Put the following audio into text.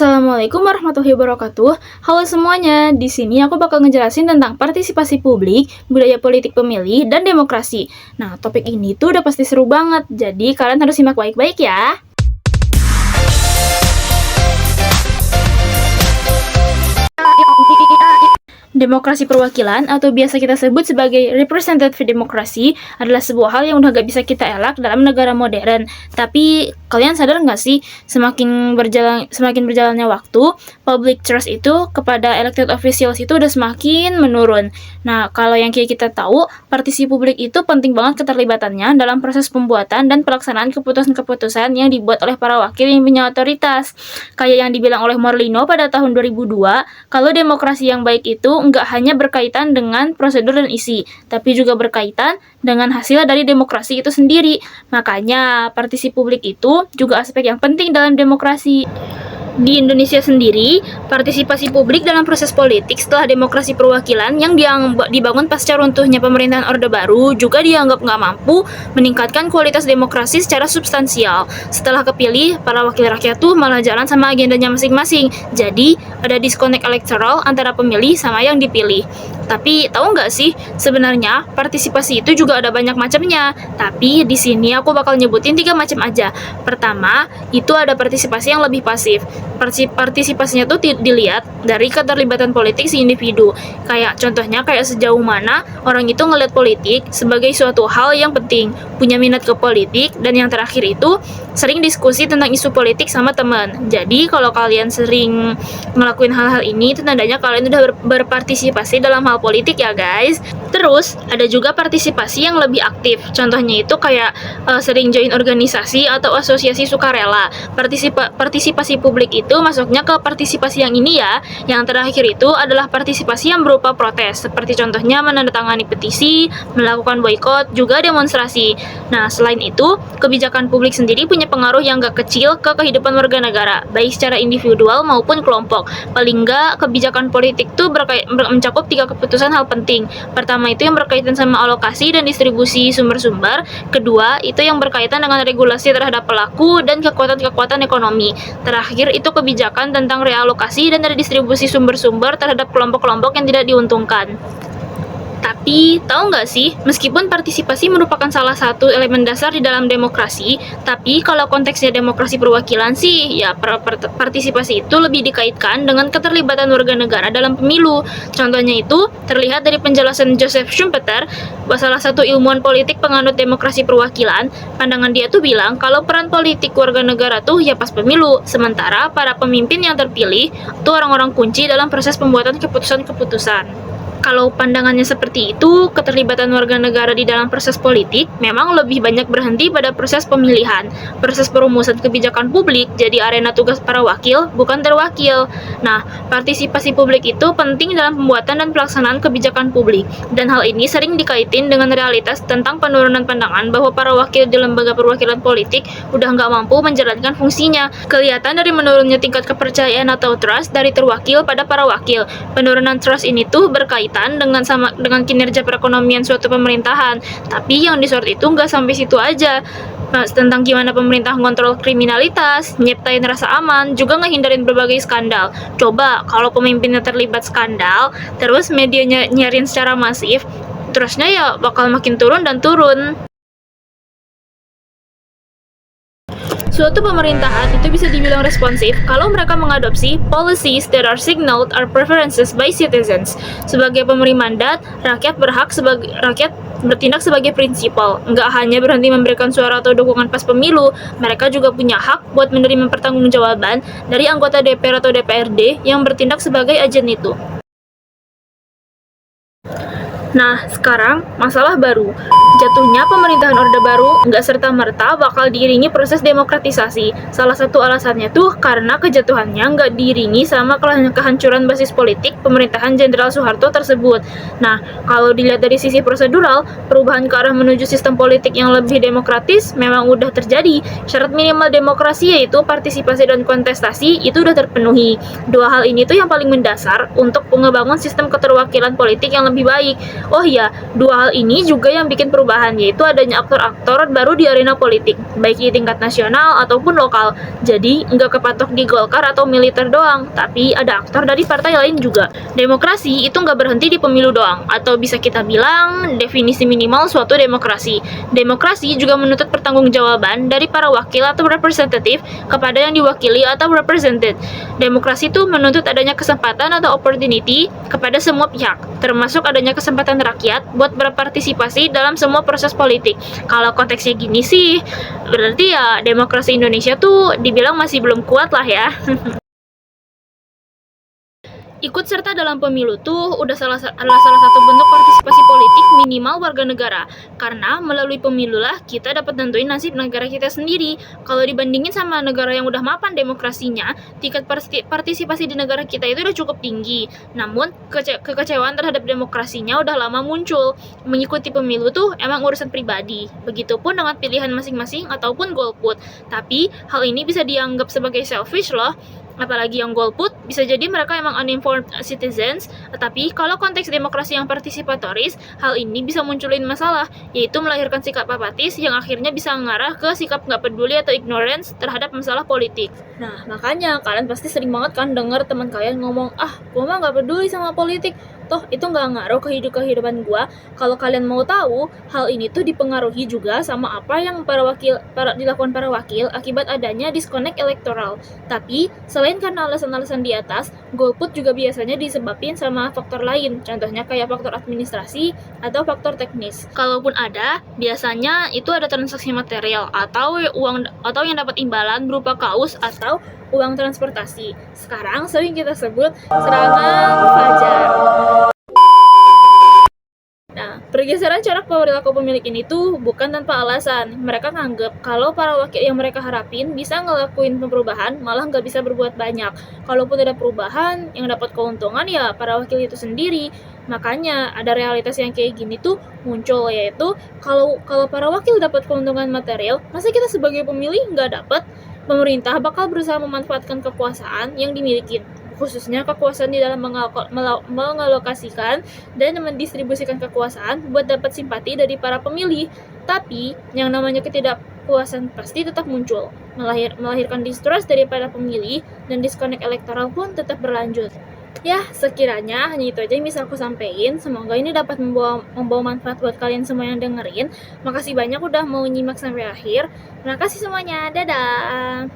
Assalamualaikum warahmatullahi wabarakatuh. Halo semuanya, di sini aku bakal ngejelasin tentang partisipasi publik, budaya politik pemilih, dan demokrasi. Nah, topik ini tuh udah pasti seru banget, jadi kalian harus simak baik-baik ya. Demokrasi perwakilan atau biasa kita sebut sebagai representative democracy adalah sebuah hal yang udah gak bisa kita elak dalam negara modern. Tapi kalian sadar nggak sih, semakin berjalannya waktu, public trust itu kepada elected officials itu udah semakin menurun. Nah, kalau yang kayak kita tahu, partisipasi publik itu penting banget keterlibatannya dalam proses pembuatan dan pelaksanaan keputusan-keputusan yang dibuat oleh para wakil yang punya otoritas. Kayak yang dibilang oleh Morlino pada tahun 2002, kalau demokrasi yang baik itu nggak hanya berkaitan dengan prosedur dan isi, tapi juga berkaitan dengan hasil dari demokrasi itu sendiri. Makanya, partisipasi publik itu juga aspek yang penting dalam demokrasi. Di Indonesia sendiri, partisipasi publik dalam proses politik setelah demokrasi perwakilan yang dibangun pasca runtuhnya pemerintahan Orde Baru juga dianggap nggak mampu meningkatkan kualitas demokrasi secara substansial. Setelah kepilih, para wakil rakyat tuh malah jalan sama agendanya masing-masing. Jadi, ada disconnect elektoral antara pemilih sama yang dipilih. Tapi tahu nggak sih, sebenarnya partisipasi itu juga ada banyak macamnya. Tapi di sini aku bakal nyebutin 3 macam aja. Pertama, itu ada partisipasi yang lebih pasif. Partisipasinya tuh dilihat dari keterlibatan politik si individu. Contohnya sejauh mana orang itu ngeliat politik sebagai suatu hal yang penting, punya minat ke politik, dan yang terakhir itu sering diskusi tentang isu politik sama teman. Jadi kalau kalian sering ngelakuin hal-hal ini, itu tandanya kalian udah berpartisipasi dalam hal politik ya guys. Terus ada juga partisipasi yang lebih aktif. Contohnya itu sering join organisasi atau asosiasi sukarela. Partisipasi publik itu masuknya ke partisipasi yang ini ya. Yang terakhir itu adalah partisipasi yang berupa protes, seperti contohnya menandatangani petisi, melakukan boikot, juga demonstrasi. Nah, selain itu, kebijakan publik sendiri punya pengaruh yang gak kecil ke kehidupan warga negara, baik secara individual maupun kelompok. Paling nggak, kebijakan politik tuh mencakup 3 keputusan hal penting. Pertama itu yang berkaitan sama alokasi dan distribusi sumber-sumber. Kedua, itu yang berkaitan dengan regulasi terhadap pelaku dan kekuatan-kekuatan ekonomi. Terakhir, itu kebijakan tentang realokasi dan redistribusi sumber-sumber terhadap kelompok-kelompok yang tidak diuntungkan. Tapi, tahu nggak sih, meskipun partisipasi merupakan salah satu elemen dasar di dalam demokrasi, tapi kalau konteksnya demokrasi perwakilan sih, ya partisipasi itu lebih dikaitkan dengan keterlibatan warga negara dalam pemilu. Contohnya itu terlihat dari penjelasan Joseph Schumpeter, salah satu ilmuwan politik penganut demokrasi perwakilan. Pandangan dia tuh bilang kalau peran politik warga negara tuh ya pas pemilu, sementara para pemimpin yang terpilih tuh orang-orang kunci dalam proses pembuatan keputusan-keputusan. Kalau pandangannya seperti itu, keterlibatan warga negara di dalam proses politik memang lebih banyak berhenti pada proses pemilihan. Proses perumusan kebijakan publik jadi arena tugas para wakil, bukan terwakil. Nah, partisipasi publik itu penting dalam pembuatan dan pelaksanaan kebijakan publik. Dan hal ini sering dikaitin dengan realitas tentang penurunan pandangan bahwa para wakil di lembaga perwakilan politik udah nggak mampu menjalankan fungsinya. Kelihatan dari menurunnya tingkat kepercayaan atau trust dari terwakil pada para wakil. Penurunan trust ini tuh berkaitan dengan kinerja perekonomian suatu pemerintahan. Tapi yang disorot itu nggak sampai situ aja. Nah, tentang gimana pemerintah mengontrol kriminalitas, nyiptain rasa aman, juga ngehindarin berbagai skandal. Coba kalau pemimpinnya terlibat skandal, terus medianya nyarin secara masif, terusnya ya bakal makin turun dan turun. Suatu pemerintahan itu bisa dibilang responsif kalau mereka mengadopsi policies that are signaled or preferences by citizens. Sebagai pemberi mandat, rakyat bertindak sebagai prinsipal, nggak hanya berhenti memberikan suara atau dukungan pas pemilu. Mereka juga punya hak buat menerima pertanggungjawaban dari anggota DPR atau DPRD yang bertindak sebagai agen itu. Nah, sekarang masalah baru. Jatuhnya pemerintahan Orde Baru nggak serta-merta bakal diiringi proses demokratisasi. Salah satu alasannya tuh karena kejatuhannya nggak diiringi sama kehancuran basis politik pemerintahan Jenderal Soeharto tersebut. Nah, kalau dilihat dari sisi prosedural, perubahan ke arah menuju sistem politik yang lebih demokratis memang udah terjadi. Syarat minimal demokrasi yaitu partisipasi dan kontestasi itu udah terpenuhi. Dua hal ini tuh yang paling mendasar untuk pengembangan sistem keterwakilan politik yang lebih baik. Oh iya, dua hal ini juga yang bikin perubahan, yaitu adanya aktor-aktor baru di arena politik, baik di tingkat nasional ataupun lokal. Jadi, nggak kepatok di Golkar atau militer doang, tapi ada aktor dari partai lain juga. Demokrasi itu nggak berhenti di pemilu doang, atau bisa kita bilang definisi minimal suatu demokrasi. Demokrasi juga menuntut pertanggungjawaban dari para wakil atau representatif kepada yang diwakili atau represented. Demokrasi itu menuntut adanya kesempatan atau opportunity kepada semua pihak, termasuk adanya kesempatan rakyat buat berpartisipasi dalam semua proses politik. Kalau konteksnya gini sih, berarti ya demokrasi Indonesia tuh dibilang masih belum kuat lah ya. Ikut serta dalam pemilu tuh adalah salah satu bentuk partisipasi politik minimal warga negara. Karena melalui pemilu lah kita dapat nentuin nasib negara kita sendiri. Kalau dibandingin sama negara yang udah mapan demokrasinya, tingkat partisipasi di negara kita itu udah cukup tinggi. Namun kekecewaan terhadap demokrasinya udah lama muncul. Mengikuti pemilu tuh emang urusan pribadi. Begitupun dengan pilihan masing-masing ataupun golput. Tapi hal ini bisa dianggap sebagai selfish loh. Apalagi yang golput, bisa jadi mereka emang uninformed citizens, tetapi kalau konteks demokrasi yang partisipatoris, hal ini bisa munculin masalah, yaitu melahirkan sikap apatis yang akhirnya bisa mengarah ke sikap nggak peduli atau ignorance terhadap masalah politik. Nah, makanya kalian pasti sering banget kan denger teman kalian ngomong, gue mah nggak peduli sama politik, toh itu nggak ngaruh ke kehidupan gua. Kalau kalian mau tahu, hal ini tuh dipengaruhi juga sama apa yang dilakukan para wakil akibat adanya disconnect elektoral. Tapi, selain karena alasan-alasan di atas, golput juga biasanya disebabkan sama faktor lain, contohnya kayak faktor administrasi atau faktor teknis. Kalaupun ada, biasanya itu ada transaksi material atau yang dapat imbalan berupa kaos atau uang transportasi. Sekarang sering kita sebut serangan fajar. Nah, pergeseran corak perilaku pemilik ini tuh bukan tanpa alasan. Mereka nganggep kalau para wakil yang mereka harapin bisa ngelakuin perubahan, malah nggak bisa berbuat banyak. Kalaupun ada perubahan, yang dapat keuntungan ya para wakil itu sendiri. Makanya ada realitas yang kayak gini tuh muncul, yaitu kalau para wakil dapat keuntungan material, masa kita sebagai pemilih nggak dapat? Pemerintah bakal berusaha memanfaatkan kekuasaan yang dimiliki, khususnya kekuasaan di dalam mengalokasikan dan mendistribusikan kekuasaan buat dapat simpati dari para pemilih. Tapi, yang namanya ketidakpuasan pasti tetap muncul, melahirkan distrust dari para pemilih, dan disconnect elektoral pun tetap berlanjut. Ya, sekiranya hanya itu aja yang bisa aku sampaikan. Semoga ini dapat membawa manfaat buat kalian semua yang dengerin. Makasih banyak udah mau nyimak sampai akhir. Terima kasih semuanya. Dadah!